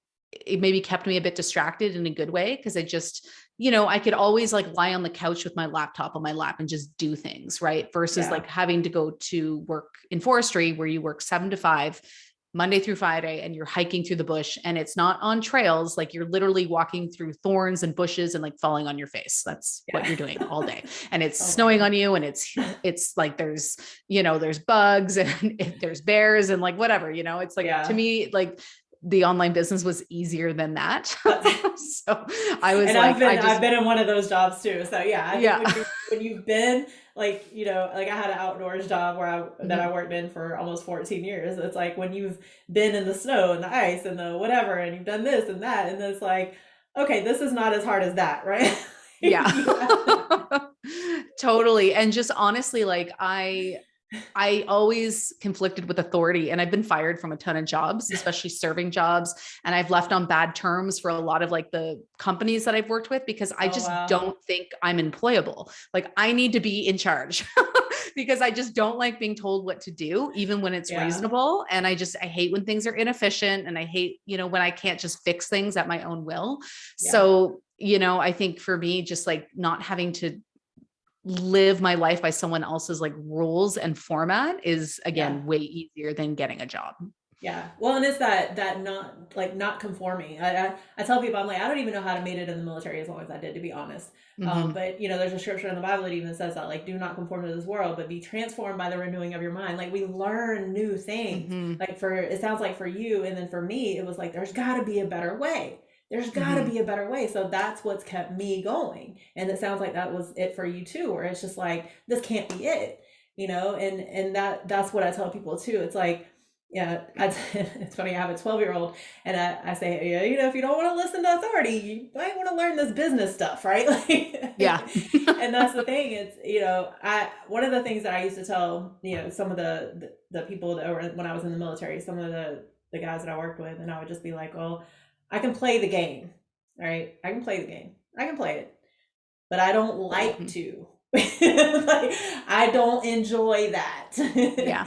[SPEAKER 2] maybe kept me a bit distracted in a good way because I just, I could always like lie on the couch with my laptop on my lap and just do things, right? Versus
[SPEAKER 1] Yeah.
[SPEAKER 2] like having to go to work in forestry where you work 7 to 5 Monday through Friday, and you're hiking through the bush, and it's not on trails. Like you're literally walking through thorns and bushes and like falling on your face. That's what
[SPEAKER 1] Yeah.
[SPEAKER 2] you're doing all day. And it's
[SPEAKER 1] Oh my
[SPEAKER 2] snowing
[SPEAKER 1] God.
[SPEAKER 2] on you, and it's like there's bugs and there's bears and like whatever, it's like to
[SPEAKER 1] Yeah.
[SPEAKER 2] me, like the online business was easier than that.
[SPEAKER 1] That's,
[SPEAKER 2] So I was
[SPEAKER 1] and I've
[SPEAKER 2] like,
[SPEAKER 1] been I've been in one of those jobs too. So yeah, I think
[SPEAKER 2] yeah.
[SPEAKER 1] when you've been like, like I had an outdoors job that I
[SPEAKER 2] Mhm.
[SPEAKER 1] worked in for almost 14 years. It's like when you've been in the snow and the ice and the whatever, and you've done this and that, and it's like, okay, this is not as hard as that, right?
[SPEAKER 2] Yeah.
[SPEAKER 1] You have-
[SPEAKER 2] Totally. And just honestly, like I always conflicted with authority, and I've been fired from a ton of jobs, especially serving jobs. And I've left on bad terms for a lot of like the companies that I've worked with because I
[SPEAKER 1] Oh
[SPEAKER 2] just
[SPEAKER 1] wow.
[SPEAKER 2] don't think I'm employable. Like I need to be in charge because I just don't like being told what to do, even when it's
[SPEAKER 1] Yeah.
[SPEAKER 2] reasonable. And I hate when things are inefficient, and I hate, when I can't just fix things at my own will.
[SPEAKER 1] Yeah.
[SPEAKER 2] So, I think for me, just like not having to live my life by someone else's like rules and format is
[SPEAKER 1] Yeah.
[SPEAKER 2] again way easier than getting a job.
[SPEAKER 1] Yeah. Well, and it's that not conforming. I tell people, I'm like, I don't even know how to made it in the military as long as I did, to be honest.
[SPEAKER 2] Hmm.
[SPEAKER 1] But there's a scripture in the Bible that even says that, like, do not conform to this world, but be transformed by the renewing of your mind. Like we learn new things.
[SPEAKER 2] Hmm.
[SPEAKER 1] Like for it sounds like for you, and then for me, it was like there's got to be a better way. There's got to
[SPEAKER 2] Hmm.
[SPEAKER 1] be a better way. So that's what's kept me going. And it sounds like that was it for you too, where it's just like this can't be it, and that's what I tell people too. It's like, yeah, it's funny. I have a 12-year-old, and I say, yeah, if you don't want to listen to authority, you might want to learn this business stuff, right?
[SPEAKER 2] Yeah.
[SPEAKER 1] And that's the thing. It's I one of the things that I used to tell some of the people that were when I was in the military, some of the guys that I worked with, and I would just be like, well, I can play the game, right? I can play the game. I can play it, but I don't like
[SPEAKER 2] Mhm.
[SPEAKER 1] to. Like, I don't enjoy that.
[SPEAKER 2] Yeah.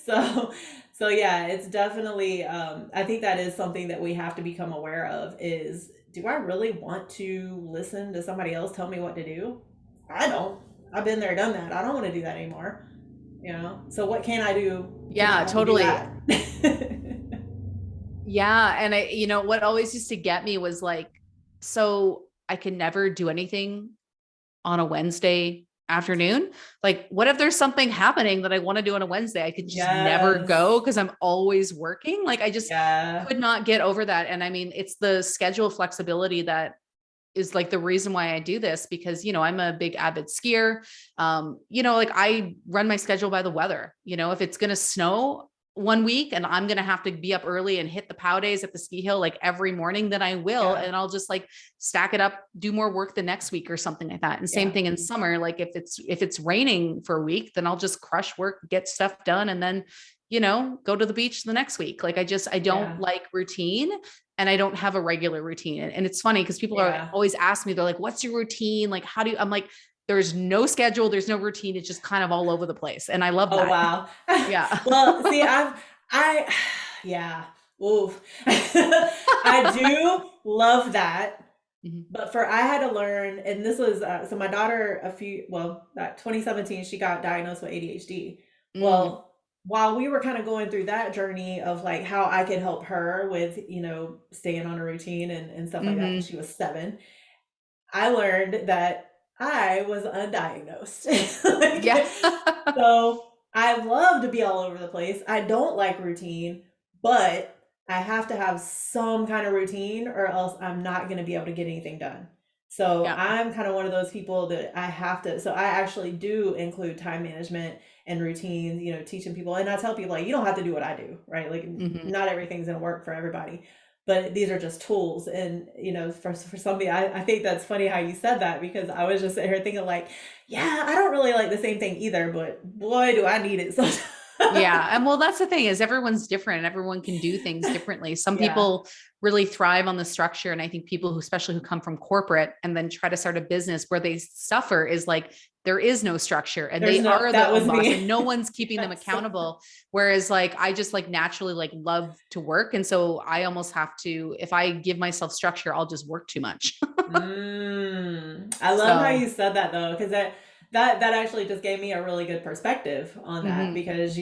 [SPEAKER 1] so so yeah, it's definitely I think that is something that we have to become aware of is, do I really want to listen to somebody else tell me what to do? I don't. I've been there, done that. I don't want to do that anymore. So what can I do to
[SPEAKER 2] Yeah,
[SPEAKER 1] not have to do
[SPEAKER 2] totally.
[SPEAKER 1] that?
[SPEAKER 2] Yeah. And what always used to get me was like, so I can never do anything on a Wednesday afternoon. Like, what if there's something happening that I want to do on a Wednesday? I could just never
[SPEAKER 1] Yes.
[SPEAKER 2] go because I'm always working. Like, I just
[SPEAKER 1] Yeah.
[SPEAKER 2] could not get over that. And I mean, it's the schedule flexibility that is like the reason why I do this because, I'm a big avid skier. Like I run my schedule by the weather. If it's going to snow one week and I'm going to have to be up early and hit the pow days at the ski hill like every morning, then I will.
[SPEAKER 1] Yeah.
[SPEAKER 2] And I'll just like stack it up, do more work the next week or something like that. And same
[SPEAKER 1] Yeah.
[SPEAKER 2] thing in summer. Like if it's raining for a week, then I'll just crush work, get stuff done, and then, go to the beach the next week. Like I don't
[SPEAKER 1] Yeah.
[SPEAKER 2] like routine, and I don't have a regular routine. And it's funny because people are
[SPEAKER 1] Yeah.
[SPEAKER 2] always ask me, they're like, what's your routine? Like, I'm like, there's no schedule, there's no routine. It's just kind of all over the place. And I love
[SPEAKER 1] Oh
[SPEAKER 2] that.
[SPEAKER 1] wow.
[SPEAKER 2] Yeah.
[SPEAKER 1] Well, see, I yeah. Oof. I do love that.
[SPEAKER 2] Mhm.
[SPEAKER 1] But I had to learn, and this was so my daughter, that 2017, she got diagnosed with ADHD.
[SPEAKER 2] Mm.
[SPEAKER 1] Well, while we were kind of going through that journey of like how I could help her with, staying on a routine and stuff like that, because
[SPEAKER 2] Mhm.
[SPEAKER 1] she was 7, I learned that I was undiagnosed.
[SPEAKER 2] Yeah.
[SPEAKER 1] Like, so I love to be all over the place. I don't like routine, but I have to have some kind of routine or else I'm not going to be able to get anything done. So
[SPEAKER 2] Yeah.
[SPEAKER 1] I'm kind of one of those people that I have to. So I actually do include time management and routines, teaching people. And I tell people, like, you don't have to do what I do, right? Like,
[SPEAKER 2] Hmm.
[SPEAKER 1] not everything's going to work for everybody, but these are just tools. And, for somebody, I think that's funny how you said that, because I was just sitting here thinking, like, yeah, I don't really like the same thing either, but boy, do I need it sometimes.
[SPEAKER 2] Yeah. And well, that's the thing is everyone's different and everyone can do things differently. Some
[SPEAKER 1] Yeah.
[SPEAKER 2] people really thrive on the structure. And I think people who, especially who come from corporate and then try to start a business where they suffer is like, there is no structure and
[SPEAKER 1] There's
[SPEAKER 2] they
[SPEAKER 1] no,
[SPEAKER 2] are
[SPEAKER 1] that
[SPEAKER 2] their
[SPEAKER 1] was
[SPEAKER 2] own boss
[SPEAKER 1] me.
[SPEAKER 2] and no one's keeping them
[SPEAKER 1] So,
[SPEAKER 2] accountable. Whereas like, I just like naturally like love to work. And so I almost have to, if I give myself structure, I'll just work too much.
[SPEAKER 1] I love how
[SPEAKER 2] So,
[SPEAKER 1] you said that though, because that actually just gave me a really good perspective on that,
[SPEAKER 2] mhm,
[SPEAKER 1] because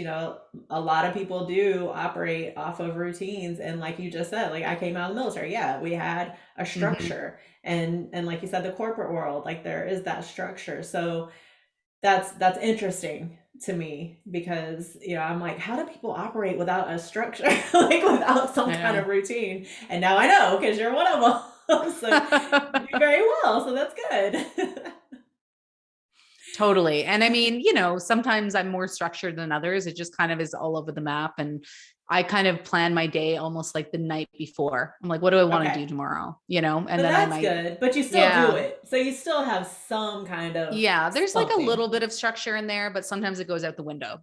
[SPEAKER 1] a lot of people do operate off of routines, and like you just said, like I came out of the military, yeah, we had a
[SPEAKER 2] mhm,
[SPEAKER 1] structure, and like you said, the corporate world, like there is that structure. So that's interesting to me, because I'm like, how do people operate without a structure, like without some
[SPEAKER 2] I
[SPEAKER 1] kind of
[SPEAKER 2] know.
[SPEAKER 1] routine? And now I know, because you're one of them. So you do very well, so that's good.
[SPEAKER 2] Totally. And I mean, sometimes I'm more structured than others. It just kind of is all over the map. And I kind of plan my day almost like the night before. I'm like, what do I want to
[SPEAKER 1] Okay,
[SPEAKER 2] do tomorrow? And
[SPEAKER 1] so
[SPEAKER 2] then I
[SPEAKER 1] that's
[SPEAKER 2] might,
[SPEAKER 1] good, but you still do
[SPEAKER 2] yeah.
[SPEAKER 1] it, so you still have some kind of
[SPEAKER 2] Yeah. There's like a
[SPEAKER 1] something.
[SPEAKER 2] little bit of structure in there, but sometimes it goes out the window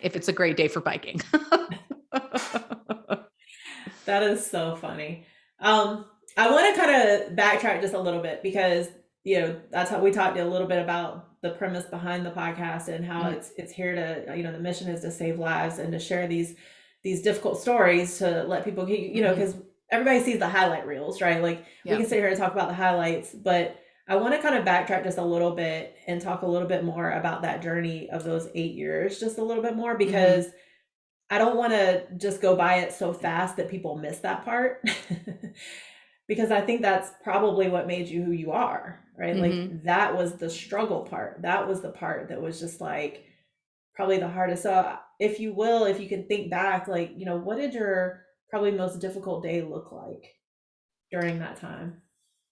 [SPEAKER 2] if it's a great day for biking.
[SPEAKER 1] That is so funny. Um, I want to kind of backtrack just a little bit, because that's how we talked a little bit about the premise behind the podcast, and how
[SPEAKER 2] Mhm,
[SPEAKER 1] it's here to, the mission is to save lives and to share these difficult stories, to let people,
[SPEAKER 2] mhm.
[SPEAKER 1] because everybody sees the highlight reels, right? Like, we
[SPEAKER 2] Yeah.
[SPEAKER 1] can sit here and talk about the highlights, but I want to kind of backtrack just a little bit and talk a little bit more about that journey of those 8 years, just a little bit more, because
[SPEAKER 2] Hmm.
[SPEAKER 1] I don't want to just go by it so fast that people miss that part. Because I think that's probably what made you who you are, right?
[SPEAKER 2] Hmm.
[SPEAKER 1] Like, that was the struggle part. That was the part that was just like probably the hardest. So, if you will, if you can think back, like, what did your probably most difficult day look like during that time?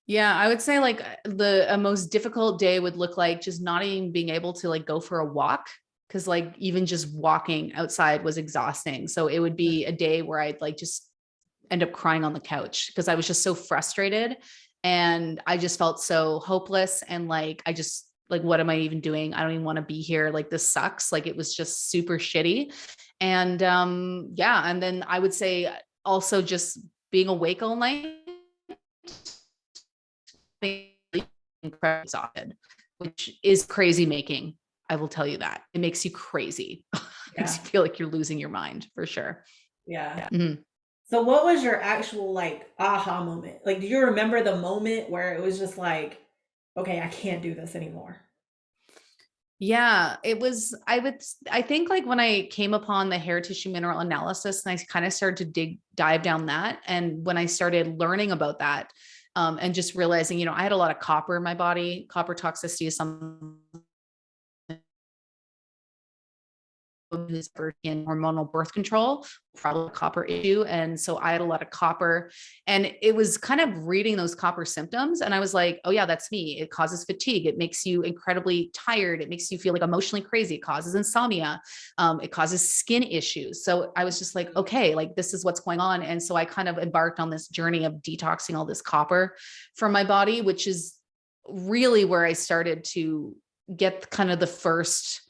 [SPEAKER 2] Yeah, I would say like the a most difficult day would look like just not even being able to like go for a walk because like even just walking outside was exhausting. So it would be a day where I'd like just end up crying on the couch because I was just so frustrated and I just felt so hopeless and like I just like what am I even doing? I don't even want to be here. Like this sucks. Like it was just super shitty. And yeah, and then I would say also just being awake all night incredibly exhausted, which is crazy making. I will tell you that. It makes you crazy. It makes
[SPEAKER 1] Yeah.
[SPEAKER 2] you feel like you're losing your mind for sure.
[SPEAKER 1] Yeah.
[SPEAKER 2] Yeah. Mhm.
[SPEAKER 1] So, what was your actual, like, aha moment? Like, do you remember the moment where it was just like, okay, I can't do this anymore?
[SPEAKER 2] Yeah, it was, I think like when I came upon the hair tissue mineral analysis and I kind of started to dive down that. And when I started learning about that, and just realizing, I had a lot of copper in my body. Copper toxicity is something who's in hormonal birth control, probably a copper issue. And so I had a lot of copper and it was kind of reading those copper symptoms. And I was like, oh yeah, that's me. It causes fatigue. It makes you incredibly tired. It makes you feel like emotionally crazy. It causes insomnia. It causes skin issues. So I was just like, okay, like this is what's going on. And so I kind of embarked on this journey of detoxing all this copper from my body, which is really where I started to get kind of the first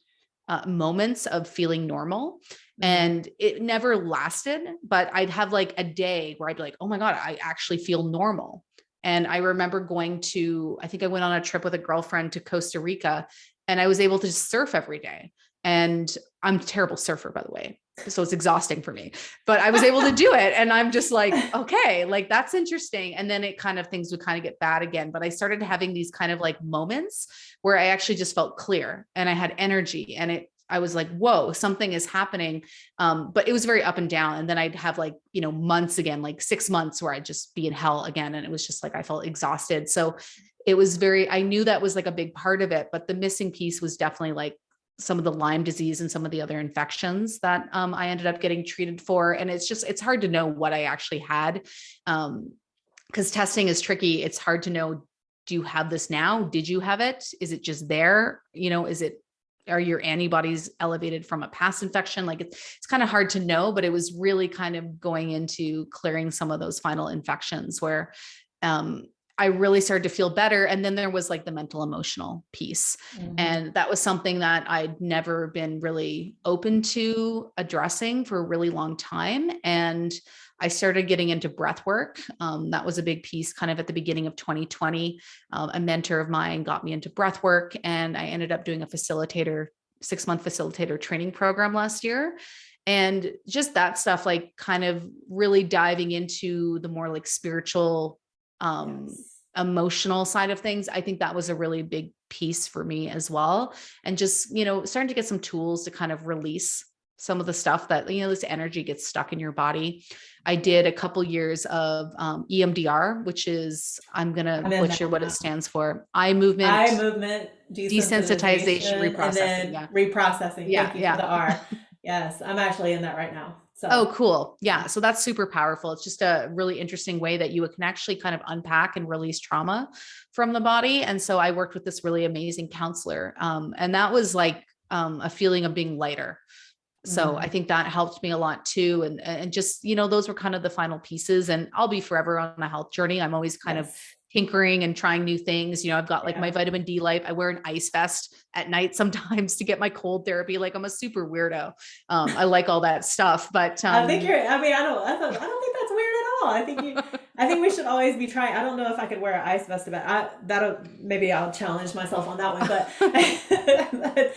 [SPEAKER 2] moments of feeling normal.
[SPEAKER 1] Mhm.
[SPEAKER 2] And it never lasted, but I'd have like a day where I'd be like, oh my God, I actually feel normal. And I remember I think I went on a trip with a girlfriend to Costa Rica and I was able to just surf every day. And I'm a terrible surfer, by the way. So it's exhausting for me, but I was able to do it. And I'm just like, okay, like that's interesting. And then things would kind of get bad again. But I started having these kind of like moments where I actually just felt clear and I had energy and I was like, whoa, something is happening. But it was very up and down. And then I'd have like, months again, like 6 months where I'd just be in hell again. And it was just like, I felt exhausted. So I knew that was like a big part of it, but the missing piece was definitely like some of the Lyme disease and some of the other infections that I ended up getting treated for. And it's hard to know what I actually had. Because testing is tricky. It's hard to know, do you have this now? Did you have it? Is it just there? Are your antibodies elevated from a past infection? Like it's kind of hard to know, but it was really kind of going into clearing some of those final infections where I really started to feel better. And then there was like the mental emotional piece.
[SPEAKER 1] Mm-hmm.
[SPEAKER 2] And that was something that I'd never been really open to addressing for a really long time. And I started getting into breath work. That was a big piece kind of at the beginning of 2020. A mentor of mine got me into breath work, and I ended up doing a 6-month facilitator training program last year. And just that stuff, like kind of really diving into the more like spiritual, emotional side of things. I think that was a really big piece for me as well. And just, starting to get some tools to kind of release some of the stuff that, this energy gets stuck in your body. I did a couple years of EMDR, which is, I'm going to butcher what it stands for. Eye movement, desensitization, reprocessing.
[SPEAKER 1] And then reprocessing.
[SPEAKER 2] Yeah,
[SPEAKER 1] Thank you for the R. Yes, I'm actually in that right now. So.
[SPEAKER 2] Oh, cool. Yeah. So that's super powerful. It's just a really interesting way that you can actually kind of unpack and release trauma from the body. And so I worked with this really amazing counselor. And that was like a feeling of being lighter. So I think that helped me a lot too. And just, those were kind of the final pieces, and I'll be forever on a health journey. I'm always kind of tinkering and trying new things. I've got like my vitamin D light. I wear an ice vest at night sometimes to get my cold therapy. Like I'm a super weirdo. I like all that stuff, but
[SPEAKER 1] I think I don't think that's weird at all. I think we should always be trying. I don't know if I could wear an ice vest, but maybe I'll challenge myself on that one, but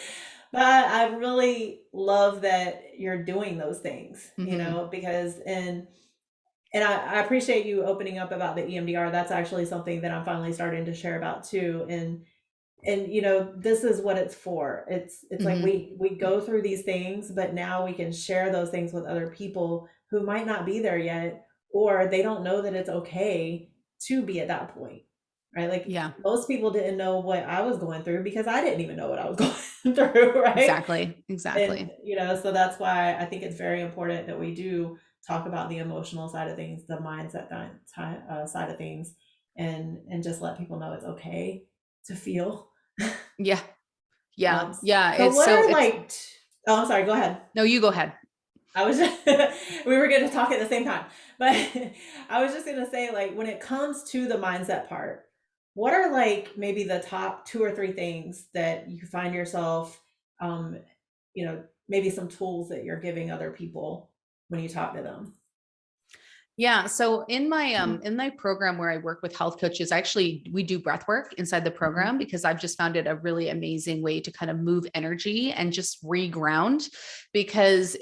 [SPEAKER 1] I really love that you're doing those things, because, and I appreciate you opening up about the EMDR. That's actually something that I'm finally starting to share about too. And this is what it's for. It's like we go through these things, but now we can share those things with other people who might not be there yet, or they don't know that it's okay to be at that point. Right. Like most people didn't know what I was going through because I didn't even know what I was going through. Right.
[SPEAKER 2] Exactly.
[SPEAKER 1] And, so that's why I think it's very important that we do talk about the emotional side of things, the mindset side of things, and just let people know it's okay to feel.
[SPEAKER 2] Yeah.
[SPEAKER 1] So I'm sorry, go ahead.
[SPEAKER 2] No, you go ahead.
[SPEAKER 1] We were going to talk at the same time, but I was just going to say, like, when it comes to the mindset part, what are like maybe the top 2 or 3 things that you find yourself, maybe some tools that you're giving other people when you talk to them?
[SPEAKER 2] Yeah. So in my program where I work with health coaches, we do breath work inside the program because I've just found it a really amazing way to kind of move energy and just reground. Because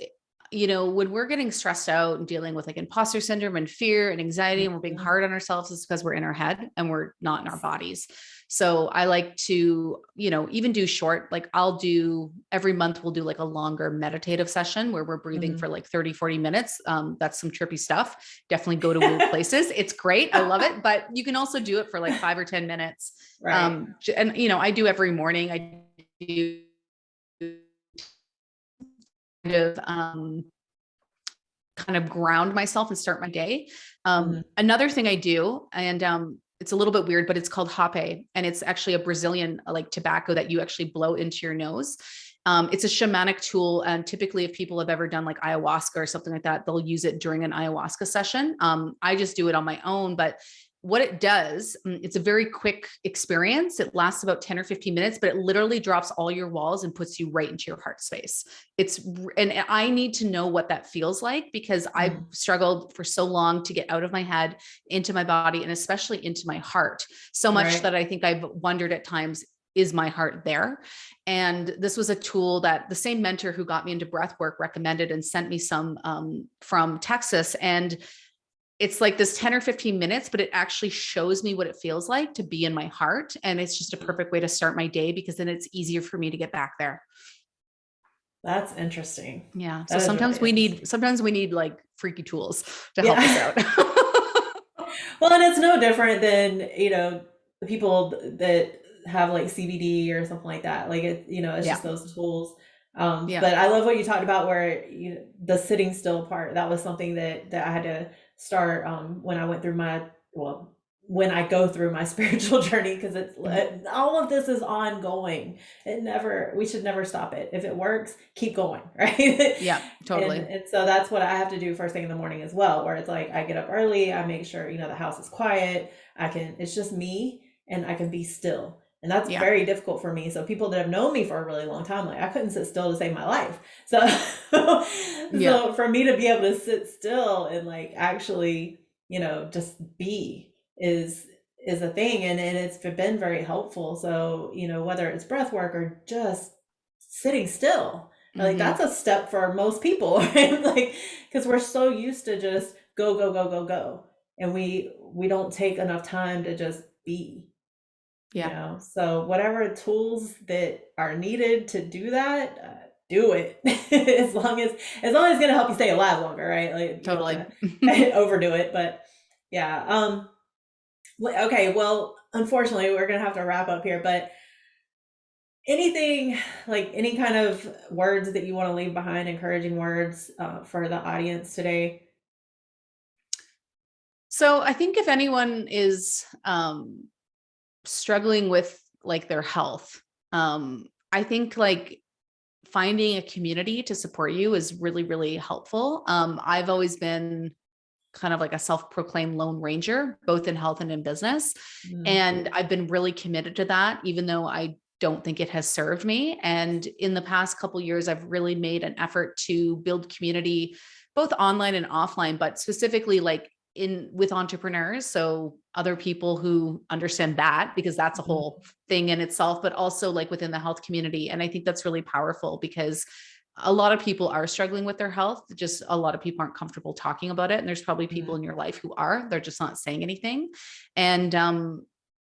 [SPEAKER 2] when we're getting stressed out and dealing with like imposter syndrome and fear and anxiety, and we're being hard on ourselves, it's because we're in our head and we're not in our bodies. So I like to, even do short, like every month we'll do like a longer meditative session where we're breathing for like 30, 40 minutes. That's some trippy stuff. Definitely go to weird places. It's great. I love it. But you can also do it for like 5 or 10 minutes.
[SPEAKER 1] Right.
[SPEAKER 2] And, I do every morning. I do kind of ground myself and start my day. Another thing I do, and it's a little bit weird, but it's called hape, and it's actually a Brazilian like tobacco that you actually blow into your nose. It's a shamanic tool, and typically if people have ever done like ayahuasca or something like that, they'll use it during an ayahuasca session. I just do it on my own, but what it does, it's a very quick experience. It lasts about 10 or 15 minutes, but it literally drops all your walls and puts you right into your heart space. And I need to know what that feels like because I've struggled for so long to get out of my head into my body and especially into my heart. So much that I think I've wondered at times, is my heart there? And this was a tool that the same mentor who got me into breath work recommended and sent me some from Texas. And it's like this 10 or 15 minutes, but it actually shows me what it feels like to be in my heart. And it's just a perfect way to start my day because then it's easier for me to get back there.
[SPEAKER 1] That's interesting.
[SPEAKER 2] Yeah. So sometimes we need like freaky tools to help us out.
[SPEAKER 1] Well, and it's no different than, the people that have like CBD or something like that. Like it, it's
[SPEAKER 2] Yeah.
[SPEAKER 1] just those tools.
[SPEAKER 2] Yeah.
[SPEAKER 1] But I love what you talked about where the sitting still part. That was something that I had to start when I went through when I go through my spiritual journey, because it's
[SPEAKER 2] Mhm.
[SPEAKER 1] all of this is ongoing. We should never stop it. If it works, keep going, right?
[SPEAKER 2] Yeah,
[SPEAKER 1] and
[SPEAKER 2] totally.
[SPEAKER 1] and so that's what I have to do first thing in the morning as well, where it's like I get up early, I make sure the house is quiet, it's just me, and I can be still. And that's
[SPEAKER 2] Yeah.
[SPEAKER 1] very difficult for me. So people that have known me for a really long time, like I couldn't sit still to save my life. So
[SPEAKER 2] Yeah.
[SPEAKER 1] so for me to be able to sit still and like actually, just be is a thing, and it's been very helpful. So, whether it's breath work or just sitting still, like
[SPEAKER 2] Hmm.
[SPEAKER 1] that's a step for most people, right? Like, because we're so used to just go, go, go, go, go. And we don't take enough time to just be,
[SPEAKER 2] Yeah.
[SPEAKER 1] so whatever tools that are needed to do that, do it. As long as it's gonna help you stay alive longer, right? Like you don't
[SPEAKER 2] Totally.
[SPEAKER 1] want to overdo it, but yeah. Okay, well, unfortunately, we're gonna have to wrap up here, but anything, like any kind of words that you want to leave behind, encouraging words for the audience today?
[SPEAKER 2] So I think if anyone is struggling with like their health, I think like finding a community to support you is really, really helpful. I've always been kind of like a self-proclaimed lone ranger, both in health and in business.
[SPEAKER 1] Mm,
[SPEAKER 2] And I've been really committed to that, even though I don't think it has served me. And in the past couple of years, I've really made an effort to build community, both online and offline, but specifically like in with entrepreneurs. So other people who understand that, because that's a
[SPEAKER 1] mhm,
[SPEAKER 2] whole thing in itself, but also like within the health community. And I think that's really powerful because a lot of people are struggling with their health. Just a lot of people aren't comfortable talking about it. And there's probably people
[SPEAKER 1] mhm,
[SPEAKER 2] in your life who are, they're just not saying anything. And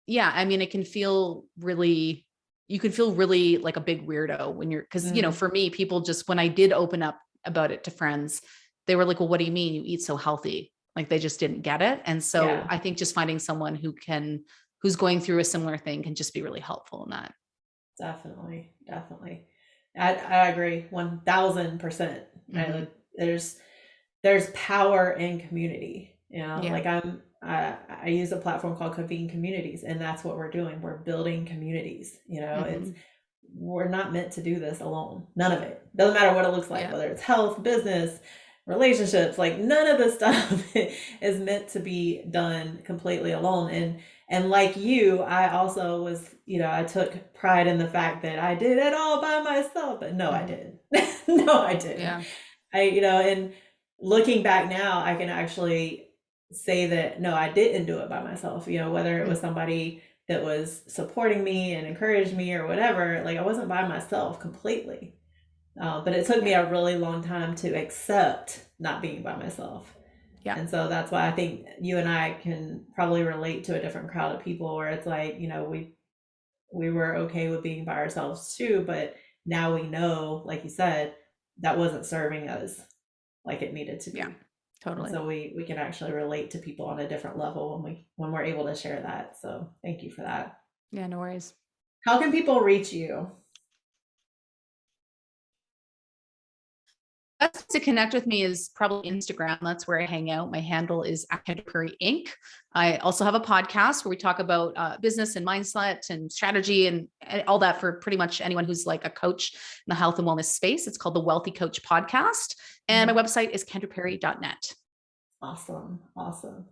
[SPEAKER 2] yeah, I mean, it can feel really, you can feel really like a big weirdo when you're, because,
[SPEAKER 1] mm,
[SPEAKER 2] for me, people just, when I did open up about it to friends, they were like, well, what do you mean you eat so healthy? Like they just didn't get it. And so
[SPEAKER 1] yeah,
[SPEAKER 2] I think just finding someone who's going through a similar thing can just be really helpful in that.
[SPEAKER 1] definitely, definitely. I agree 1000%. Right?
[SPEAKER 2] Hmm.
[SPEAKER 1] Like, there's power in community.
[SPEAKER 2] Yeah.
[SPEAKER 1] Like I use a platform called Convene Communities, and that's what we're doing. We're building communities. It's
[SPEAKER 2] Hmm.
[SPEAKER 1] we're not meant to do this alone. None of it. Doesn't matter what it looks like,
[SPEAKER 2] Yeah.
[SPEAKER 1] whether it's health, business, relationships, like none of this stuff is meant to be done completely alone. And like you, I also was, I took pride in the fact that I did it all by myself, but no, I
[SPEAKER 2] Hmm.
[SPEAKER 1] didn't. No, I didn't.
[SPEAKER 2] Yeah.
[SPEAKER 1] And looking back now, I can actually say that no, I didn't do it by myself. Whether it was somebody that was supporting me and encouraged me or whatever, like I wasn't by myself completely. But it took me
[SPEAKER 2] Yeah.
[SPEAKER 1] a really long time to accept not being by myself.
[SPEAKER 2] Yeah.
[SPEAKER 1] And so that's why I think you and I can probably relate to a different crowd of people where it's like, we were okay with being by ourselves too, but now we know, like you said, that wasn't serving us like it needed to
[SPEAKER 2] Yeah.
[SPEAKER 1] be. And
[SPEAKER 2] Totally.
[SPEAKER 1] so we can actually relate to people on a different level when we're able to share that. So thank you for that.
[SPEAKER 2] Yeah. No worries.
[SPEAKER 1] How can people reach you?
[SPEAKER 2] Best to connect with me is probably Instagram. That's where I hang out. My handle is at Kendra Perry Inc. I also have a podcast where we talk about business and mindset and strategy and all that for pretty much anyone who's like a coach in the health and wellness space. It's called the Wealthy Coach Podcast. And
[SPEAKER 1] Mhm.
[SPEAKER 2] my website is kendraperry.net.
[SPEAKER 1] Awesome. Awesome.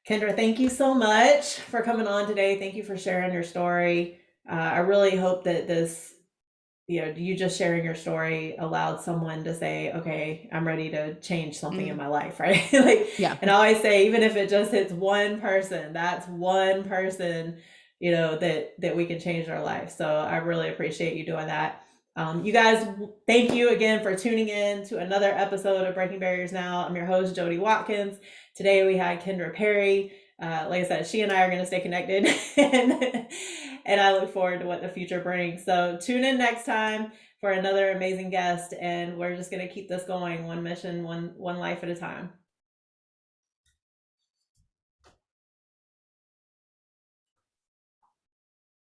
[SPEAKER 1] Kendra, thank you so much for coming on today. Thank you for sharing your story. I really hope that you just sharing your story allowed someone to say, okay, I'm ready to change something in
[SPEAKER 2] Mm,
[SPEAKER 1] my life, right? Like,
[SPEAKER 2] yeah.
[SPEAKER 1] and I always say, even if it just hits one person, that's one person, that we can change their life. So I really appreciate you doing that. You guys, thank you again for tuning in to another episode of Breaking Barriers Now. I'm your host, Jody Watkins. Today we had Kendra Perry. Like I said, she and I are going to stay connected, and I look forward to what the future brings. So tune in next time for another amazing guest, and we're just going to keep this going, one mission, one life at a time.